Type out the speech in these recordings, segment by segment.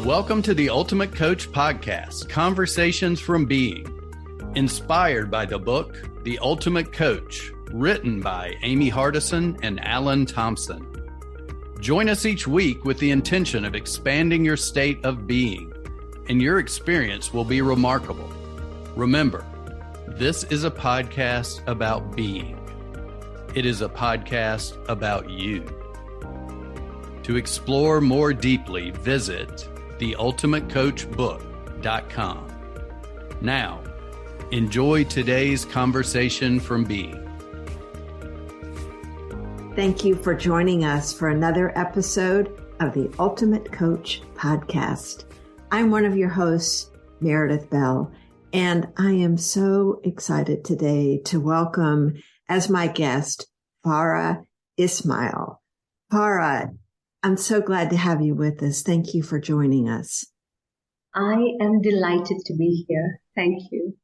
Welcome to the Ultimate Coach Podcast, Conversations from Being, inspired by the book, The Ultimate Coach, written by Amy Hardison and Alan Thompson. Join us each week with the intention of expanding your state of being, and your experience will be remarkable. Remember, this is a podcast about being. It is a podcast about you. To explore more deeply, visit theultimatecoachbook.com. Now, enjoy today's conversation from Being. Thank you for joining us for another episode of the Ultimate Coach Podcast. I'm one of your hosts, Meredith Bell, and I am so excited today to welcome as my guest, Farah Ismail. Farah, I'm so glad to have you with us. Thank you for joining us. I am delighted to be here. Thank you.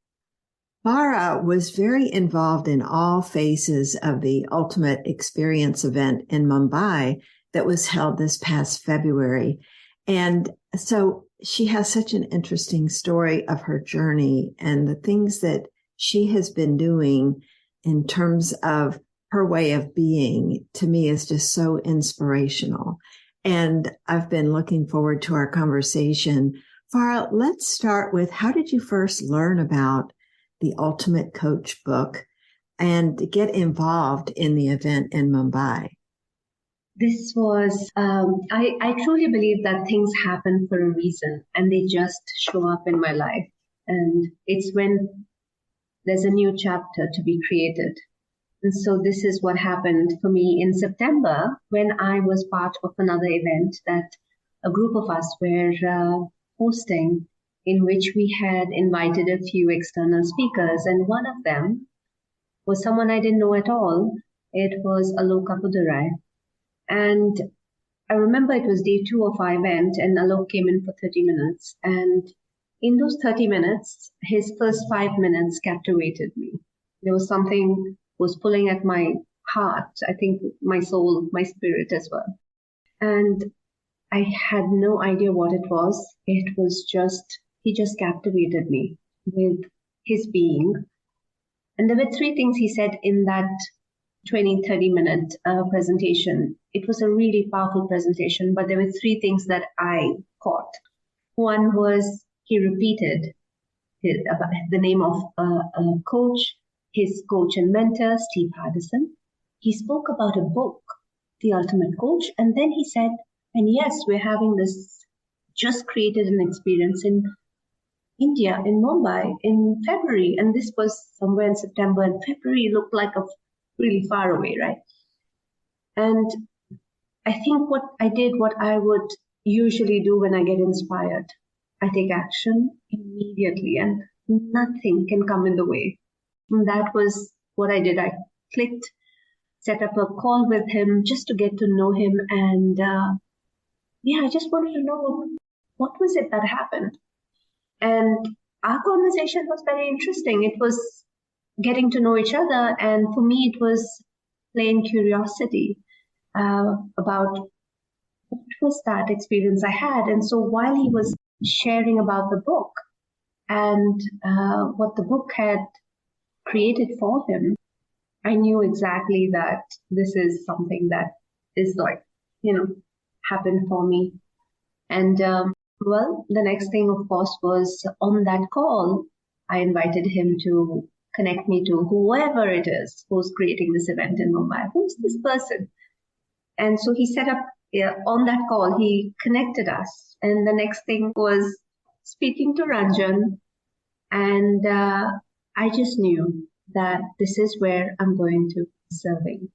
Farah was very involved in all phases of the Ultimate Experience event in Mumbai that was held this past February. And so she has such an interesting story of her journey and the things that she has been doing in terms of her way of being, to me, is just so inspirational. And I've been looking forward to our conversation. Farah, let's start with, how did you first learn about the Ultimate Coach book and get involved in the event in Mumbai? This was, I truly believe that things happen for a reason and they just show up in my life. And it's when there's a new chapter to be created. And so this is what happened for me in September when I was part of another event that a group of us were hosting, in which we had invited a few external speakers. And one of them was someone I didn't know at all. It was Alok Apudurai. And I remember it was day 2 of our event and Alok came in for 30 minutes. And in those 30 minutes, his first 5 minutes captivated me. There was something was pulling at my heart, I think my soul, my spirit as well. And I had no idea what it was. It was just, he just captivated me with his being. And there were 3 things he said in that 20-30 minute presentation. It was a really powerful presentation, but there were 3 things that I caught. One was he repeated the name of a coach, his coach and mentor, Steve Hardison. He spoke about a book, The Ultimate Coach, and then he said, and yes, we're having this, just created an experience in India, in Mumbai, in February, and this was somewhere in September, and February looked like a really far away, right? And I think what I did, what I would usually do when I get inspired, I take action immediately, and nothing can come in the way. And that was what I did. I clicked, set up a call with him just to get to know him. And I just wanted to know what was it that happened. And our conversation was very interesting. It was getting to know each other. And for me, it was plain curiosity about what was that experience I had. And so while he was sharing about the book and what the book had created for him, I knew exactly that this is something that is happened for me. And the next thing, of course, was on that call, I invited him to connect me to whoever it is who's creating this event in Mumbai. Who's this person? And so he set up, on that call, he connected us. And the next thing was speaking to Ranjan. And I just knew that this is where I'm going to be serving.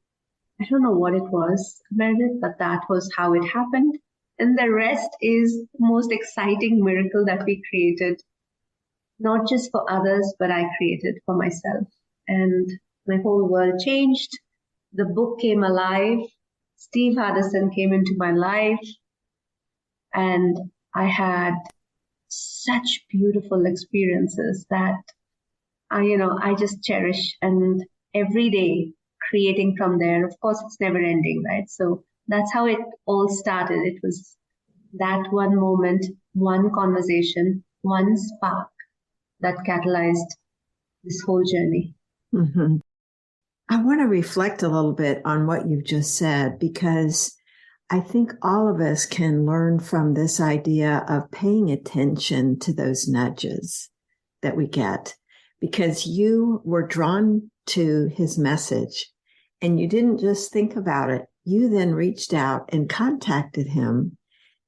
I don't know what it was, Meredith, but that was how it happened. And the rest is the most exciting miracle that we created, not just for others, but I created for myself. And my whole world changed. The book came alive. Steve Hardison came into my life. And I had such beautiful experiences that I just cherish, and every day creating from there. Of course, it's never ending, right? So that's how it all started. It was that one moment one conversation, one spark that catalyzed this whole journey. Mm-hmm. I want to reflect a little bit on what you've just said, because I think all of us can learn from this idea of paying attention to those nudges that we get, because you were drawn to his message and you didn't just think about it. You then reached out and contacted him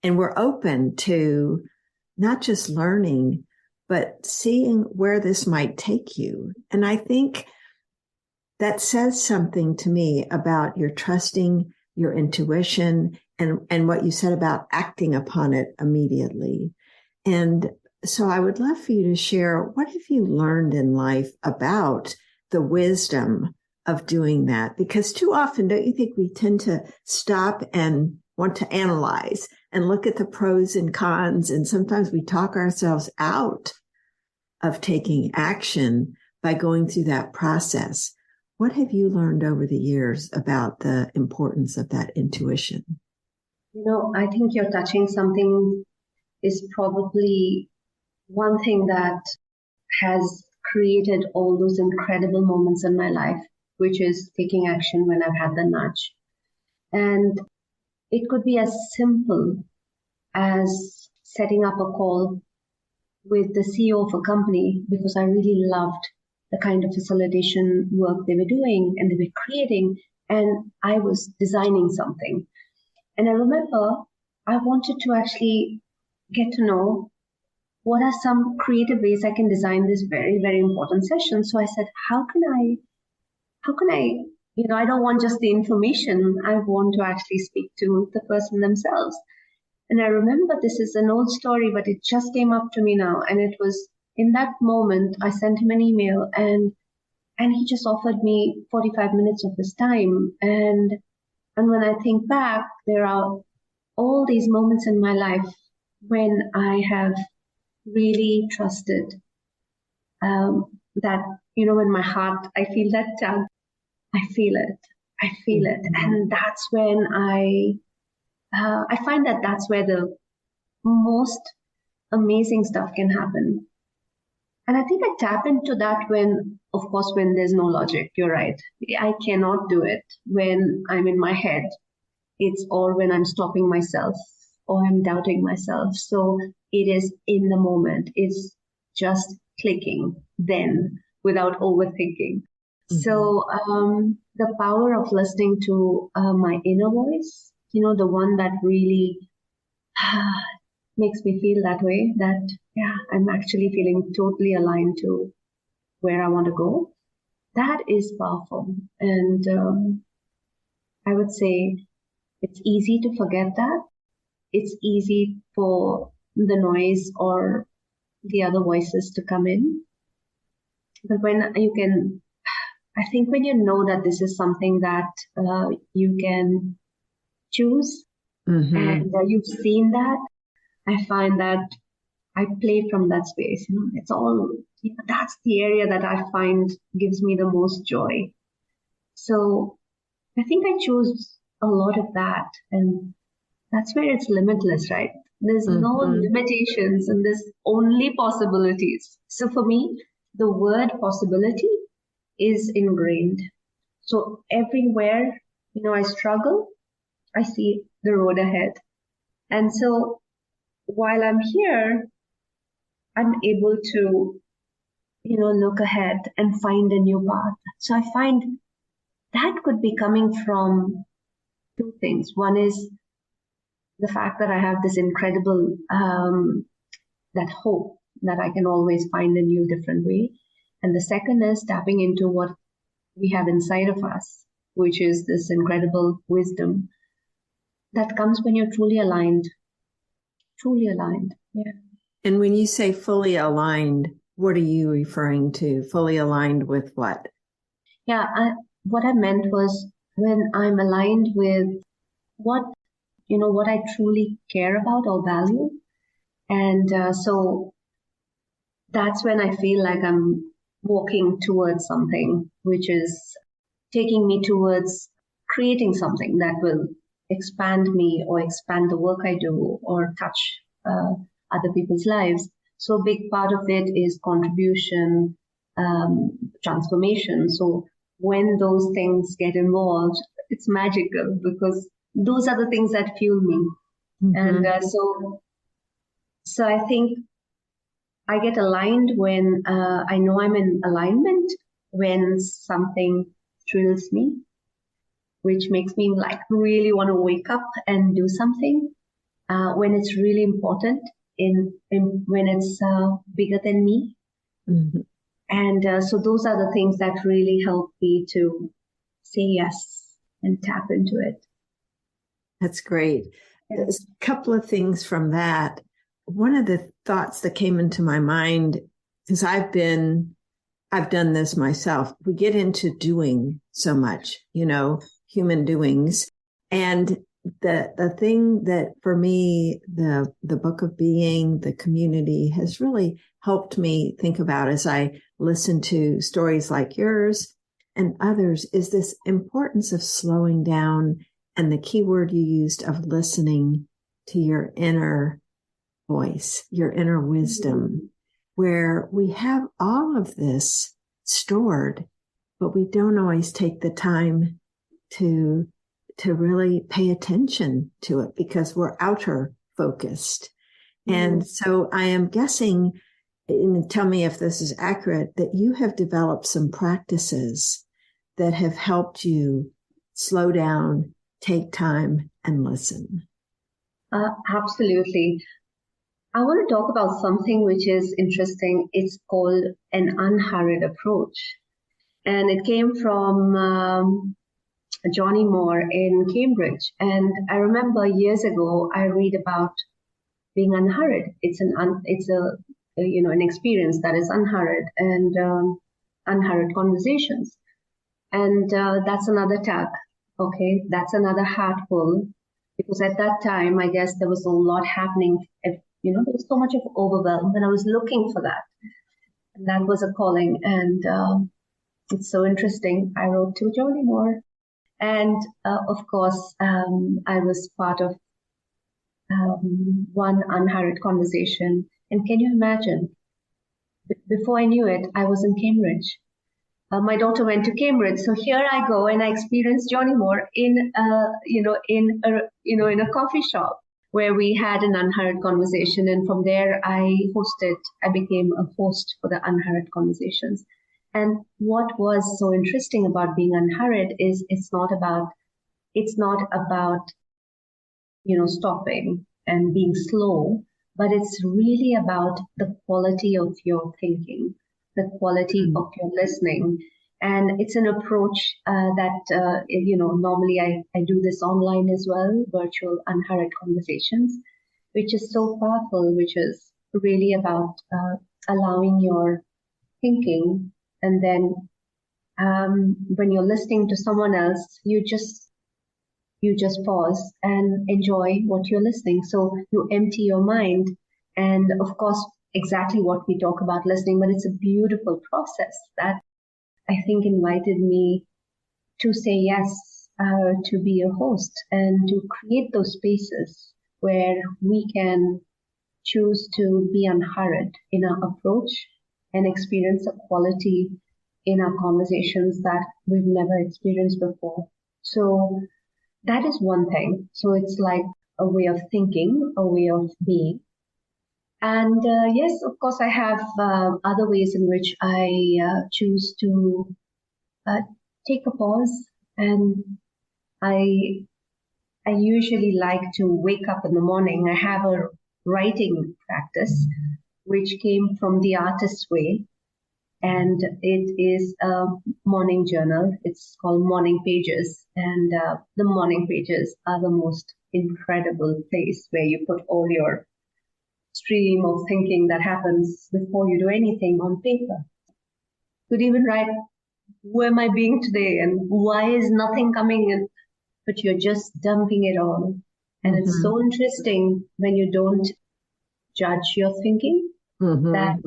and were open to not just learning, but seeing where this might take you. And I think that says something to me about your trusting your intuition and what you said about acting upon it immediately. And so I would love for you to share, what have you learned in life about the wisdom of doing that? Because too often, don't you think we tend to stop and want to analyze and look at the pros and cons, and sometimes we talk ourselves out of taking action by going through that process. What have you learned over the years about the importance of that intuition? I think you're touching something is probably one thing that has created all those incredible moments in my life, which is taking action when I've had the nudge. And it could be as simple as setting up a call with the CEO of a company because I really loved the kind of facilitation work they were doing and they were creating, and I was designing something. And I remember I wanted to actually get to know what are some creative ways I can design this very, very important session. So I said, how can I, I don't want just the information. I want to actually speak to the person themselves. And I remember this is an old story, but it just came up to me now. And it was in that moment, I sent him an email and he just offered me 45 minutes of his time. And when I think back, there are all these moments in my life when I have really trusted that, in my heart, I feel that tug. I feel it. And that's when I find that that's where the most amazing stuff can happen. And I think I tap into that when there's no logic. You're right. I cannot do it when I'm in my head. It's or when I'm stopping myself or I'm doubting myself. So it is in the moment. It's just clicking then without overthinking. Mm-hmm. So the power of listening to my inner voice, the one that really makes me feel that way, that, I'm actually feeling totally aligned to where I want to go. That is powerful. And I would say it's easy to forget that. It's easy for the noise or the other voices to come in. But when you know that this is something that you can choose, mm-hmm. and you've seen that, I find that I play from that space. It's all, that's the area that I find gives me the most joy. So I think I choose a lot of that. And that's where it's limitless, right? There's mm-hmm. no limitations and there's only possibilities. So for me, the word possibility is ingrained. So everywhere, I struggle, I see the road ahead. And so while I'm here, I'm able to, look ahead and find a new path. So I find that could be coming from two things. One is the fact that I have this incredible, that hope that I can always find a new, different way. And the second is tapping into what we have inside of us, which is this incredible wisdom that comes when you're truly aligned. Truly aligned. Yeah. And when you say fully aligned, what are you referring to? Fully aligned with what? Yeah, what I meant was when I'm aligned with what I truly care about or value. And so that's when I feel like I'm walking towards something, which is taking me towards creating something that will expand me or expand the work I do or touch other people's lives. So a big part of it is contribution, transformation. So when those things get involved, it's magical because those are the things that fuel me. And so I think I get aligned when I know I'm in alignment, when something thrills me, which makes me like really want to wake up and do something, when it's really important, when it's bigger than me. And so those are the things that really help me to say yes and tap into it. That's great. There's a couple of things from that. One of the thoughts that came into my mind, because I've done this myself. We get into doing so much, human doings. And the thing that for me, the book of being, the community has really helped me think about as I listen to stories like yours and others is this importance of slowing down and the key word you used of listening to your inner voice, your inner wisdom, where we have all of this stored, but we don't always take the time to really pay attention to it because we're outer focused. And so I am guessing, and tell me if this is accurate, that you have developed some practices that have helped you slow down, take time, and listen. Absolutely. I want to talk about something which is interesting. It's called an unhurried approach. And it came from Johnny Moore in Cambridge. And I remember years ago, I read about being unhurried. It's an experience that is unhurried and unhurried conversations. And that's another tag. Okay, that's another hat pull. Because at that time, I guess there was a lot happening. There was so much of overwhelm, and I was looking for that. And that was a calling. And it's so interesting. I wrote to Johnny Moore. And of course, I was part of one unhurried conversation. And can you imagine? Before I knew it, I was in Cambridge. My daughter went to Cambridge, so here I go, and I experienced Johnny Moore in a coffee shop where we had an unhurried conversation, and from there I became a host for the unhurried conversations. And what was so interesting about being unhurried is it's not about stopping and being slow, but it's really about the quality of your thinking, the quality of your listening. And it's an approach that, normally I do this online as well, virtual unhurried conversations, which is so powerful, which is really about allowing your thinking. And then when you're listening to someone else, you just pause and enjoy what you're listening. So you empty your mind. And of course, exactly what we talk about listening, but it's a beautiful process that I think invited me to say yes, to be a host and to create those spaces where we can choose to be unhurried in our approach and experience a quality in our conversations that we've never experienced before. So that is one thing. So it's like a way of thinking, a way of being. And yes, of course, I have other ways in which I choose to take a pause. And I usually like to wake up in the morning. I have a writing practice, which came from the artist's way. And it is a morning journal. It's called Morning Pages. And the morning pages are the most incredible place where you put all your stream of thinking that happens before you do anything on paper. Could even write, who am I being today and why is nothing coming in? But you're just dumping it all. And it's so interesting when you don't judge your thinking, that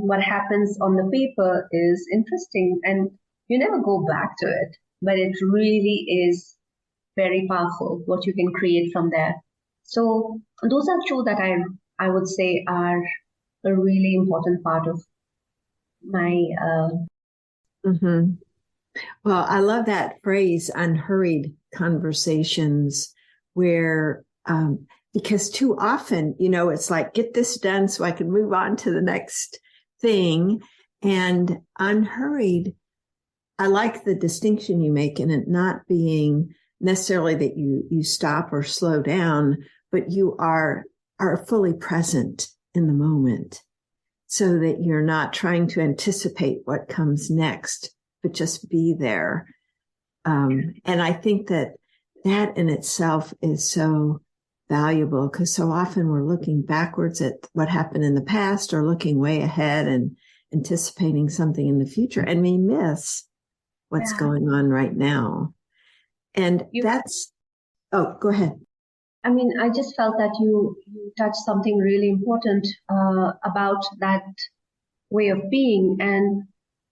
what happens on the paper is interesting and you never go back to it. But it really is very powerful what you can create from there. So those are two that I I would say, are a really important part of my. Mm-hmm. Well, I love that phrase, unhurried conversations, where, because too often, it's like, get this done so I can move on to the next thing. And unhurried, I like the distinction you make in it not being necessarily that you stop or slow down, but you are fully present in the moment so that you're not trying to anticipate what comes next, but just be there. And I think that in itself is so valuable, because so often we're looking backwards at what happened in the past or looking way ahead and anticipating something in the future, and we miss what's going on right now. And go ahead. I mean, I just felt that you touched something really important about that way of being. And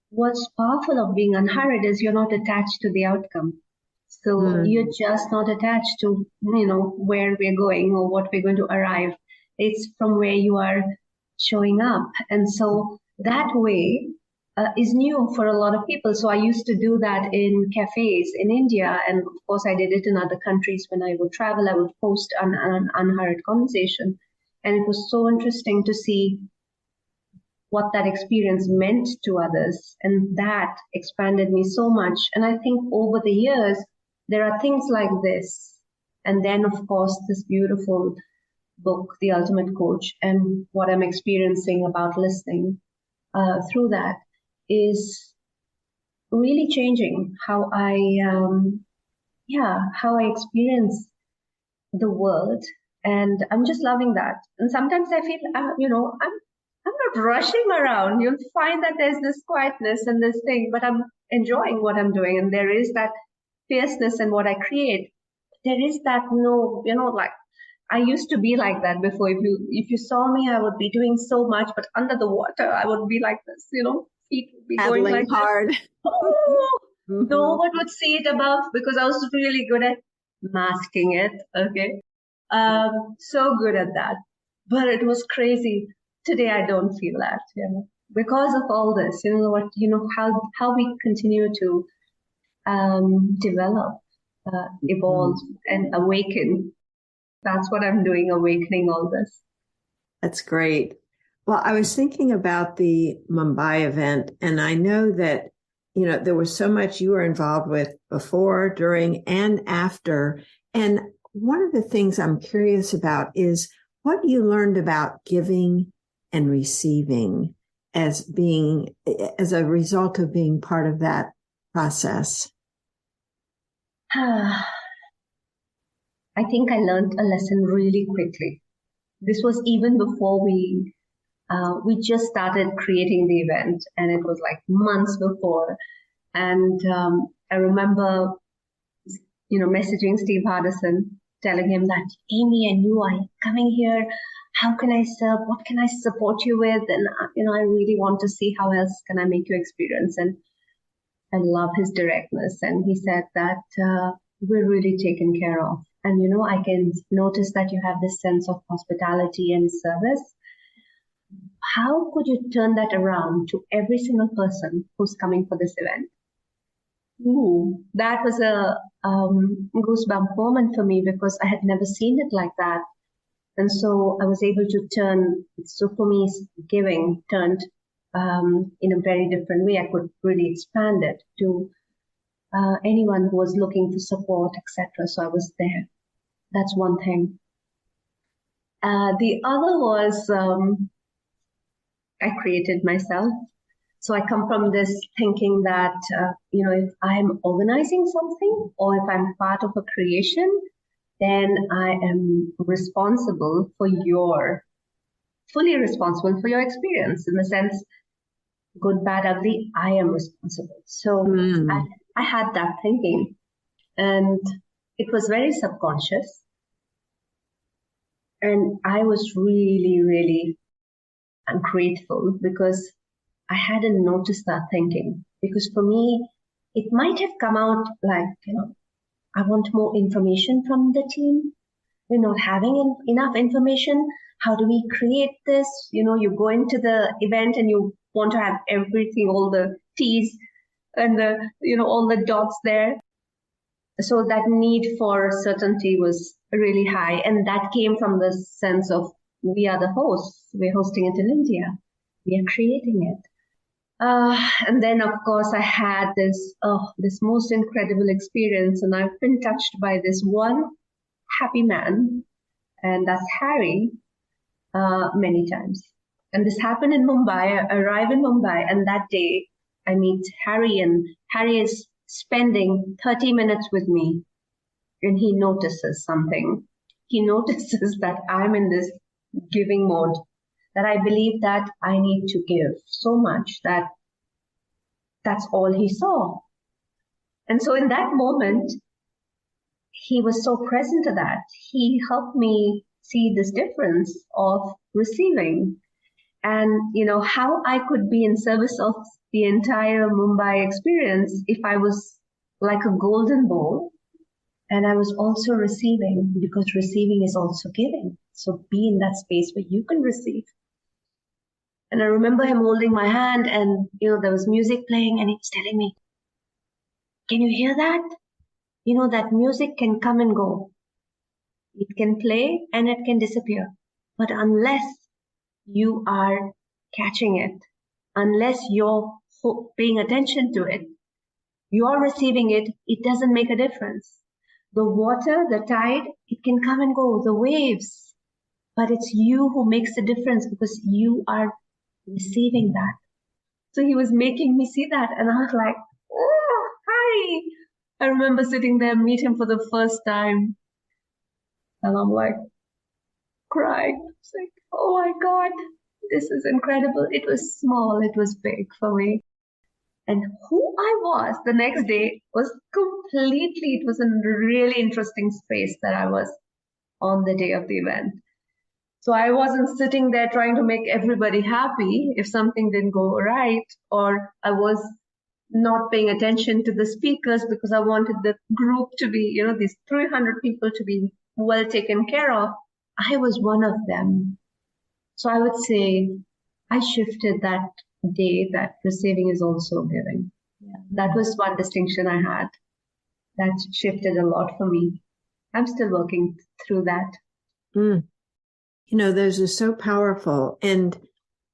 what's powerful of being unhurried is you're not attached to the outcome. So you're just not attached to, where we're going or what we're going to arrive. It's from where you are showing up. And so that way is new for a lot of people. So I used to do that in cafes in India. And of course, I did it in other countries. When I would travel, I would post an unhurried conversation. And it was so interesting to see what that experience meant to others. And that expanded me so much. And I think over the years, there are things like this. And then, of course, this beautiful book, The Ultimate Coach, and what I'm experiencing about listening through that is really changing how I experience the world. And I'm just loving that. And sometimes I feel, I'm not rushing around. You'll find that there's this quietness and this thing, but I'm enjoying what I'm doing. And there is that fierceness in what I create. There is that like I used to be like that before. If you saw me, I would be doing so much, but under the water, I would be like this, feet would be Paddling going like hard. This. Oh, no one would see it above because I was really good at masking it. Okay. So good at that. But it was crazy. Today, I don't feel that, because of all this, how we continue to develop, evolve, and awaken. That's what I'm doing, awakening all this. That's great. Well, I was thinking about the Mumbai event, and I know that, there was so much you were involved with before, during, and after. And one of the things I'm curious about is what you learned about giving and receiving as a result of being part of that process. I think I learned a lesson really quickly. This was even before we just started creating the event, and it was like months before. And I remember, messaging Steve Hardison, telling him that Amy and you are coming here. How can I serve? What can I support you with? And, I really want to see how else can I make you experience. And I love his directness. And he said that we're really taken care of. And, I can notice that you have this sense of hospitality and service. How could you turn that around to every single person who's coming for this event? That was a goosebump moment for me because I had never seen it like that. And so I was able to so for me, giving turned in a very different way. I could really expand it to anyone who was looking for support, etc. So I was there. That's one thing. The other was I created myself. So I come from this thinking that, if I'm organizing something or if I'm part of a creation, then I am fully responsible for your experience. In the sense, good, bad, ugly, I am responsible. So I had that thinking, and it was very subconscious. And I was really, really grateful because I hadn't noticed that thinking. Because for me, it might have come out like, I want more information from the team. we're not having enough information. How do we create this? You go into the event and you want to have everything, all the T's and all the dots there. So that need for certainty was really high. And that came from the sense of, we are the hosts. We're hosting it in India. We are creating it. And then, of course, I had this most incredible experience, and I've been touched by this one happy man, and that's Harry, many times. And this happened in Mumbai. I arrive in Mumbai, and that day I meet Harry, and Harry is spending 30 minutes with me, and he notices something. He notices that I'm in this giving mode, that I believe that I need to give so much that that's all he saw. And so in that moment, he was so present to that. He helped me see this difference of receiving and, how I could be in service of the entire Mumbai experience if I was like a golden bowl and I was also receiving, because receiving is also giving. So be in that space where you can receive. And I remember him holding my hand and, there was music playing and he was telling me, can you hear that? That music can come and go. It can play and it can disappear. But unless you are catching it, unless you're paying attention to it, you're receiving it, it doesn't make a difference. The water, the tide, it can come and go, the waves, but it's you who makes the difference because you are receiving that. So he was making me see that, and I was like, oh, hi. I remember sitting there, meet him for the first time, and I'm like crying. It's like, oh my God, this is incredible. It was small, it was big for me. And who I was the next day was it was a really interesting space that I was on the day of the event. So I wasn't sitting there trying to make everybody happy if something didn't go right, or I was not paying attention to the speakers because I wanted the group to be, these 300 people to be well taken care of. I was one of them. So I would say I shifted that day that receiving is also giving. Yeah. That was one distinction I had that shifted a lot for me. I'm still working through that. Those are so powerful. And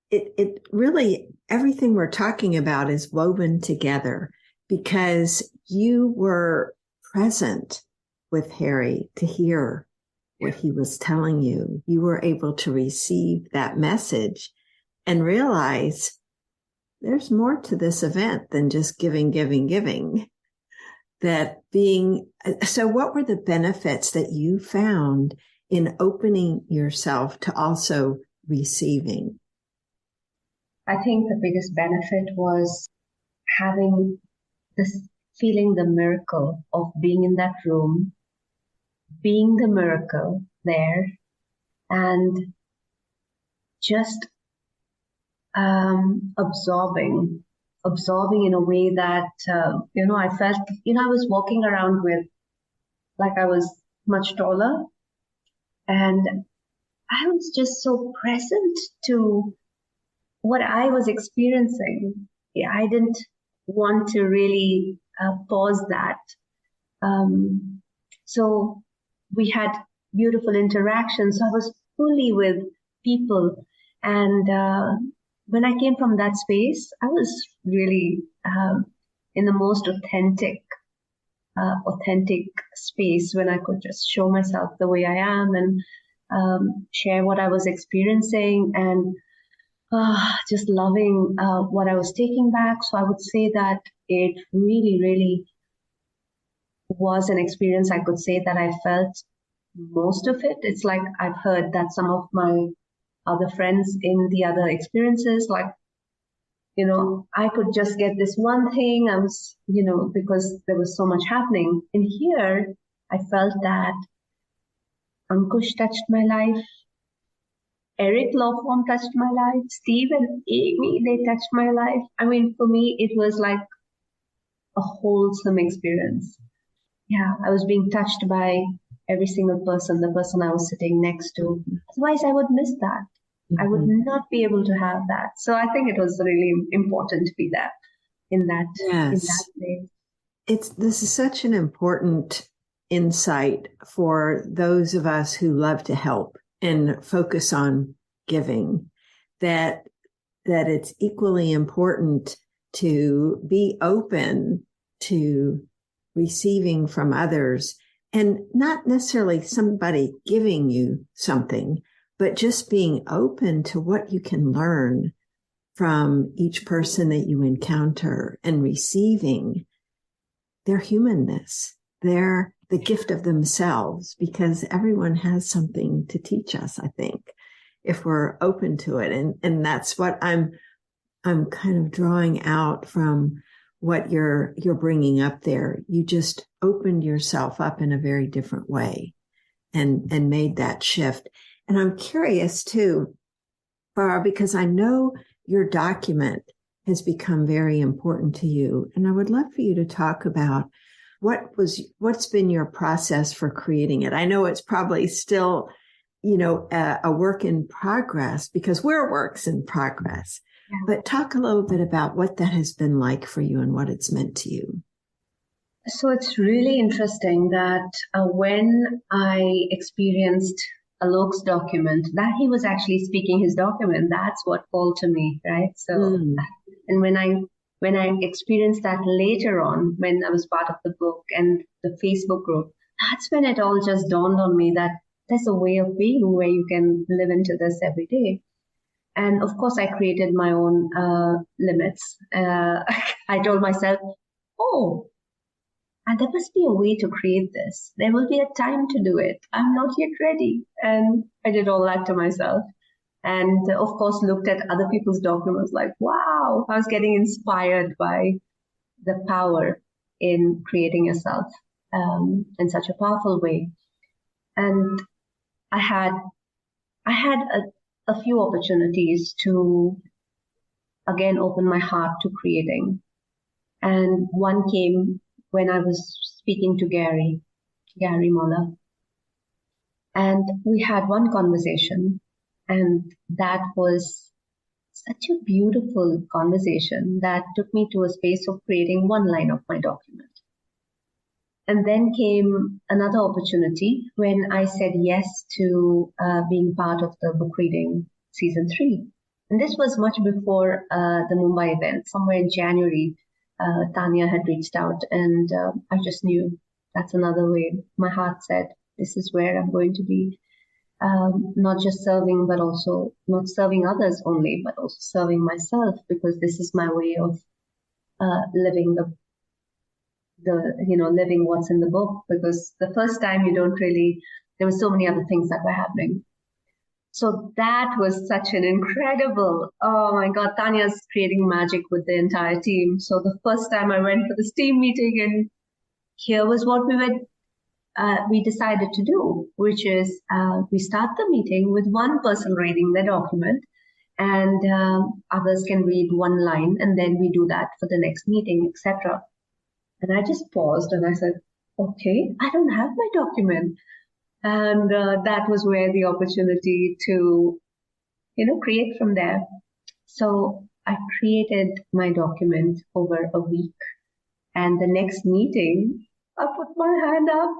it really, everything we're talking about is woven together because you were present with Harry to hear what he was telling you. You were able to receive that message and realize there's more to this event than just giving. So what were the benefits that you found in opening yourself to also receiving? I think the biggest benefit was feeling the miracle of being in that room, being the miracle there, and just absorbing in a way that, I felt, I was walking around with, like I was much taller, and I was just so present to what I was experiencing. I didn't want to really pause that. So we had beautiful interactions. So I was fully with people. And when I came from that space, I was really in the most authentic space when I could just show myself the way I am and share what I was experiencing and just loving what I was taking back. So I would say that it really, really was an experience. I could say that I felt most of it. It's like I've heard that some of my other friends in the other experiences, like, I could just get this one thing. I was, because there was so much happening. And here, I felt that Ankush touched my life. Eric Lawform touched my life. Steve and Amy, they touched my life. I mean, for me, it was like a wholesome experience. Yeah, I was being touched by every single person, the person I was sitting next to. Otherwise, I would miss that. I would not be able to have that. So I think it was really important to be there in that way. This is such an important insight for those of us who love to help and focus on giving, that it's equally important to be open to receiving from others, and not necessarily somebody giving you something, but just being open to what you can learn from each person that you encounter, and receiving their humanness, the gift of themselves, because everyone has something to teach us, I think, if we're open to it. And that's what I'm kind of drawing out from what you're bringing up there. You just opened yourself up in a very different way and made that shift. And I'm curious too, Farah, because I know your document has become very important to you. And I would love for you to talk about what's been your process for creating it. I know it's probably still, a work in progress, because we're works in progress. Yeah. But talk a little bit about what that has been like for you and what it's meant to you. So it's really interesting that when I experienced Alok's document, that he was actually speaking his document, that's what called to me, right? So, and when I experienced that later on, when I was part of the book and the Facebook group, that's when it all just dawned on me that there's a way of being where you can live into this every day. And of course, I created my own limits. I told myself, and there must be a way to create this. There will be a time to do it. I'm not yet ready. And I did all that to myself. And of course, looked at other people's documents like, wow, I was getting inspired by the power in creating yourself in such a powerful way. And I had a few opportunities to, again, open my heart to creating. And one came when I was speaking to Gary Moller. And we had one conversation, and that was such a beautiful conversation that took me to a space of creating one line of my document. And then came another opportunity when I said yes to being part of the book reading season 3. And this was much before the Mumbai event. Somewhere in January, Tanya had reached out, and I just knew that's another way. My heart said, this is where I'm going to be, not just serving, but also not serving others only, but also serving myself, because this is my way of living living what's in the book. Because the first time there were so many other things that were happening. So that was such an incredible, oh my God, Tanya's creating magic with the entire team. So the first time I went for this team meeting, and here was what we decided to do, which is we start the meeting with one person reading the document, and others can read one line, and then we do that for the next meeting, etc. And I just paused and I said, okay, I don't have my document. And that was where the opportunity to, create from there. So I created my document over a week. And the next meeting, I put my hand up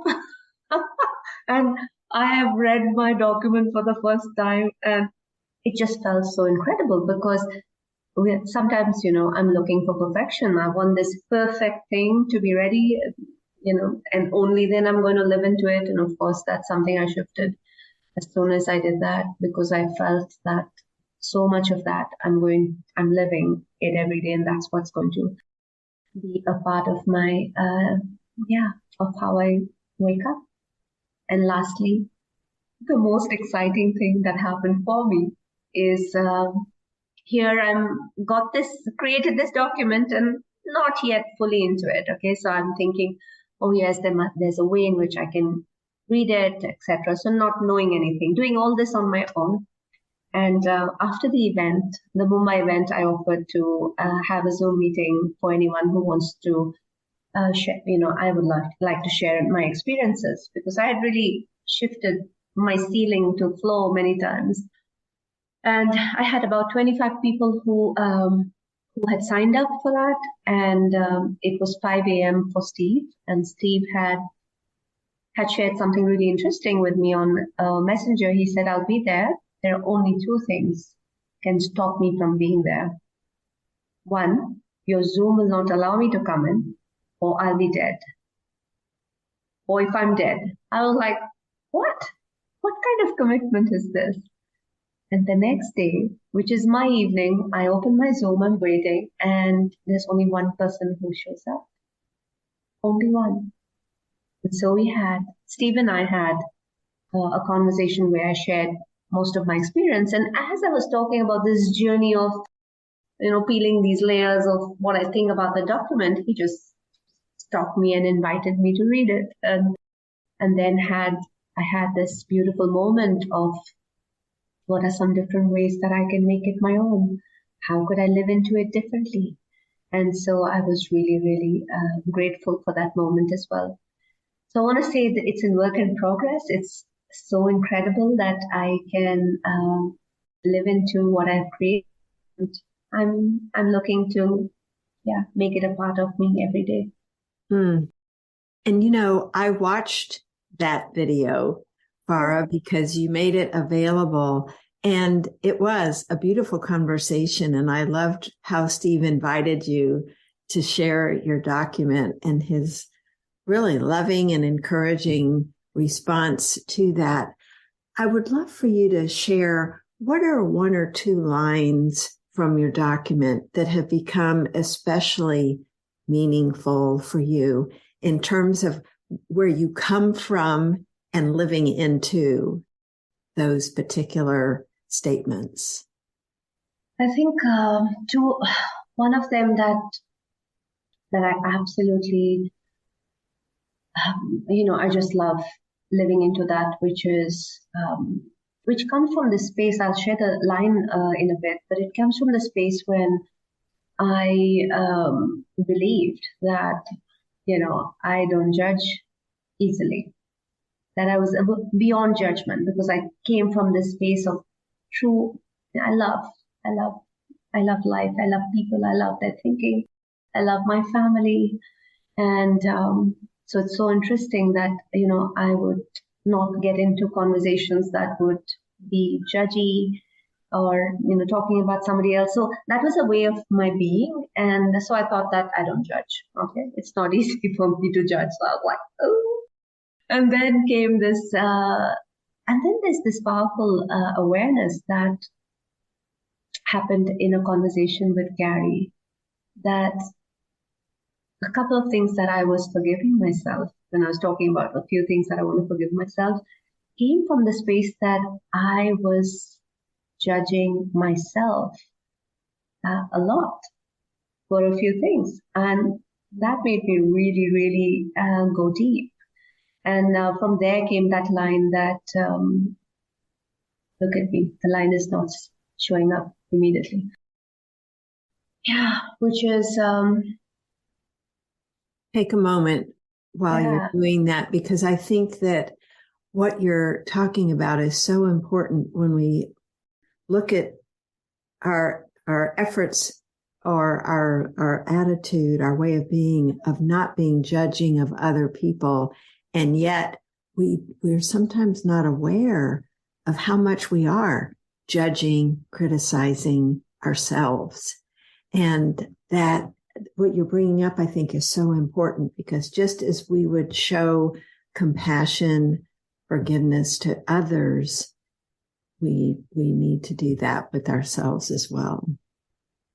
and I have read my document for the first time. And it just felt so incredible, because sometimes, I'm looking for perfection. I want this perfect thing to be ready, and only then I'm going to live into it. And of course, that's something I shifted as soon as I did that, because I felt that so much of that I'm living it every day. And that's what's going to be a part of my, of how I wake up. And lastly, the most exciting thing that happened for me is here created this document and not yet fully into it. Okay, so I'm thinking, oh yes, there's a way in which I can read it, etc. So not knowing anything, doing all this on my own. And after the event, the Mumbai event, I offered to have a Zoom meeting for anyone who wants to I would like to share my experiences, because I had really shifted my ceiling to floor many times. And I had about 25 people who had signed up for that. And it was 5 a.m. for Steve. And Steve had shared something really interesting with me on Messenger. He said, "I'll be there. There are only two things can stop me from being there. One, your Zoom will not allow me to come in, or I'll be dead. Or if I'm dead." I was like, what? What kind of commitment is this? And the next day, which is my evening, I open my Zoom, I'm waiting, and there's only one person who shows up. Only one. And so Steve and I had a conversation where I shared most of my experience. And as I was talking about this journey of, peeling these layers of what I think about the document, he just stopped me and invited me to read it. And then I had this beautiful moment of, what are some different ways that I can make it my own? How could I live into it differently? And so I was really, really grateful for that moment as well. So I want to say that it's in work in progress. It's so incredible that I can live into what I've created. I'm looking to, make it a part of me every day. And I watched that video, Farah, because you made it available, and it was a beautiful conversation. And I loved how Steve invited you to share your document and his really loving and encouraging response to that. I would love for you to share, what are one or two lines from your document that have become especially meaningful for you in terms of where you come from and living into those particular statements? I think one of them that I absolutely, I just love living into that, which comes from the space. I'll share the line in a bit, but it comes from the space when I believed that, I don't judge easily, that I was beyond judgment, because I came from this space of true, I love life, I love people, I love their thinking, I love my family. And so it's so interesting that, I would not get into conversations that would be judgy or, talking about somebody else. So that was a way of my being. And so I thought that I don't judge. Okay. It's not easy for me to judge. So I was like, oh. And then came this, and then there's this powerful awareness that happened in a conversation with Gary, that a couple of things that I was forgiving myself when I was talking about a few things that I want to forgive myself came from the space that I was judging myself a lot for a few things. And that made me really, really go deep. And from there came that line that, look at me, the line is not showing up immediately. Yeah, which is... Take a moment while you're doing that, because I think that what you're talking about is so important when we look at our efforts or our attitude, our way of being, of not being judging of other people. And yet we're sometimes not aware of how much we are judging, criticizing ourselves. And that what you're bringing up, I think, is so important, because just as we would show compassion, forgiveness to others, we need to do that with ourselves as well.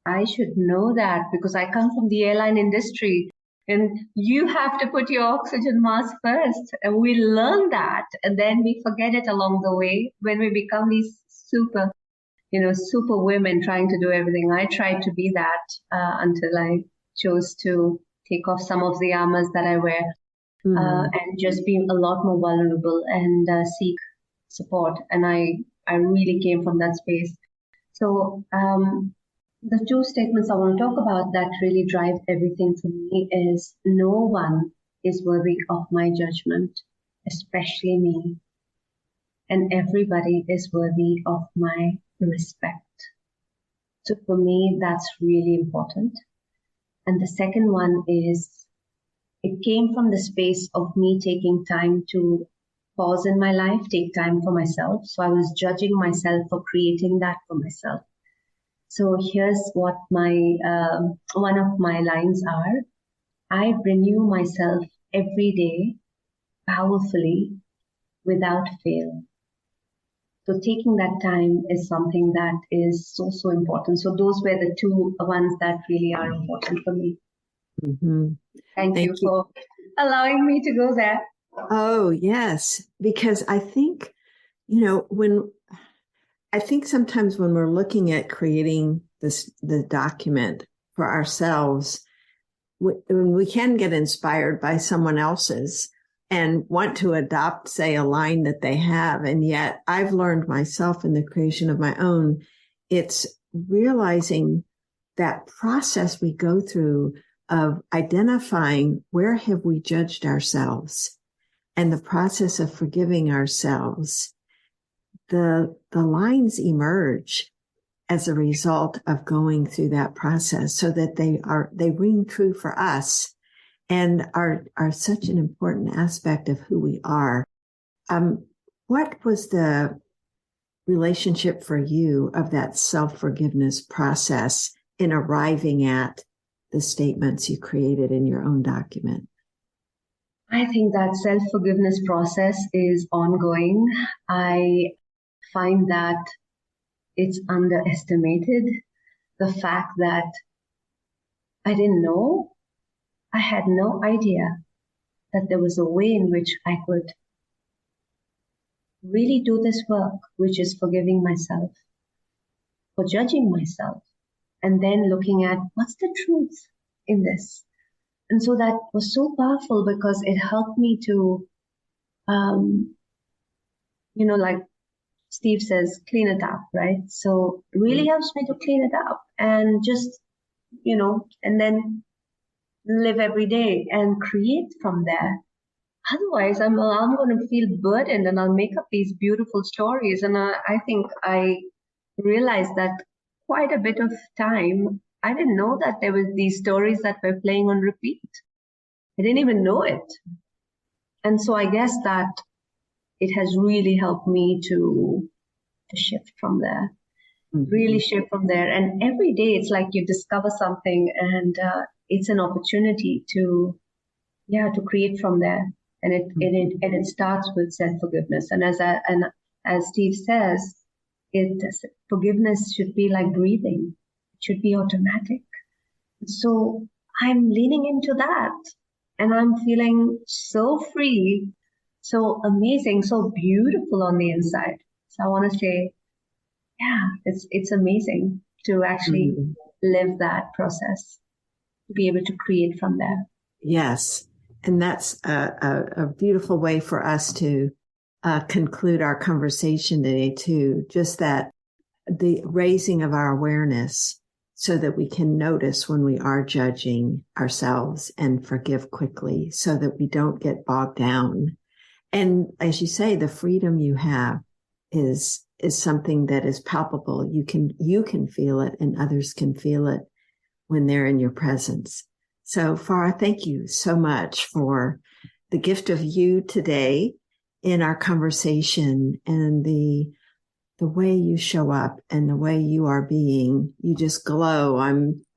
I should know that, because I come from the airline industry, and you have to put your oxygen mask first. And we learn that, and then we forget it along the way when we become these super women trying to do everything. I tried to be that until I chose to take off some of the armors that I wear, and just be a lot more vulnerable and seek support. And I really came from that space. So the two statements I want to talk about that really drive everything for me is no one is worthy of my judgment, especially me. And everybody is worthy of my respect. So for me, that's really important. And the second one is, it came from the space of me taking time to pause in my life, take time for myself. So I was judging myself for creating that for myself. So here's what my one of my lines are. I renew myself every day, powerfully, without fail. So taking that time is something that is so important. So those were the two ones that really are important for me. Mm-hmm. Thank you for allowing me to go there. Oh, yes. Because I think, sometimes when we're looking at creating the document for ourselves, we can get inspired by someone else's and want to adopt, say, a line that they have. And yet I've learned myself in the creation of my own, it's realizing that process we go through of identifying where have we judged ourselves and the process of forgiving ourselves. The lines emerge as a result of going through that process so that they ring true for us and are such an important aspect of who we are. What was the relationship for you of that self-forgiveness process in arriving at the statements you created in your own document? I think that self-forgiveness process is ongoing. I find that it's underestimated. The fact that I didn't know, I had no idea that there was a way in which I could really do this work, which is forgiving myself for judging myself and then looking at what's the truth in this. And so that was so powerful because it helped me to, like Steve says, clean it up, right? So it really helps me to clean it up and just, and then live every day and create from there. Otherwise, I'm going to feel burdened and I'll make up these beautiful stories. And I think I realized that quite a bit of time, I didn't know that there was these stories that were playing on repeat. I didn't even know it. And so I guess that it has really helped me to shift from there, really shift from there. And every day it's like you discover something and it's an opportunity to create from there. And it starts with self-forgiveness. And as Steve says, forgiveness should be like breathing. It should be automatic. So I'm leaning into that and I'm feeling so free, so amazing, so beautiful on the inside. So I want to say, it's amazing to actually live that process, to be able to create from there. Yes. And that's a beautiful way for us to conclude our conversation today too. Just that the raising of our awareness so that we can notice when we are judging ourselves and forgive quickly so that we don't get bogged down. And as you say, the freedom you have is something that is palpable. You can feel it and others can feel it when they're in your presence. So Farah, thank you so much for the gift of you today in our conversation and the way you show up and the way you are being. You just glow.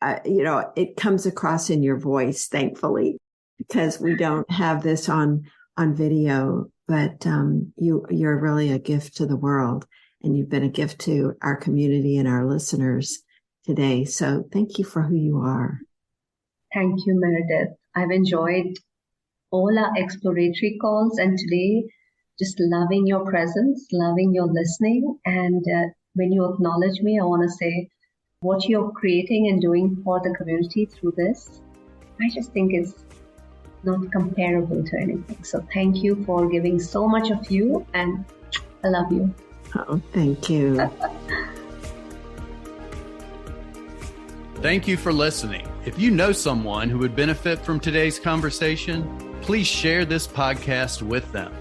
It comes across in your voice, thankfully, because we don't have this on video, but you're really a gift to the world and you've been a gift to our community and our listeners today. So thank you for who you are. Thank you, Meredith. I've enjoyed all our exploratory calls and today just loving your presence, loving your listening. And when you acknowledge me, I want to say what you're creating and doing for the community through this, I just think is not comparable to anything. So thank you for giving so much of you and I love you. Oh, thank you. Thank you for listening. If you know someone who would benefit from today's conversation, please share this podcast with them.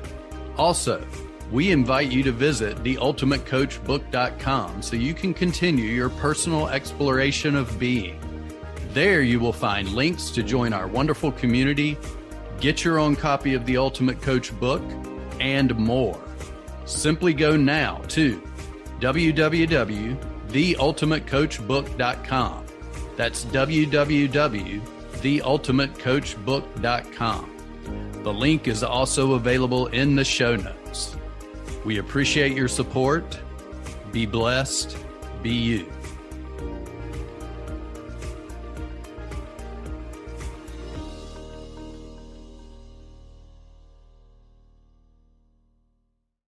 Also, we invite you to visit theultimatecoachbook.com so you can continue your personal exploration of being. There you will find links to join our wonderful community, get your own copy of the Ultimate Coach book, and more. Simply go now to www.theultimatecoachbook.com. That's www.theultimatecoachbook.com. The link is also available in the show notes. We appreciate your support. Be blessed. Be you.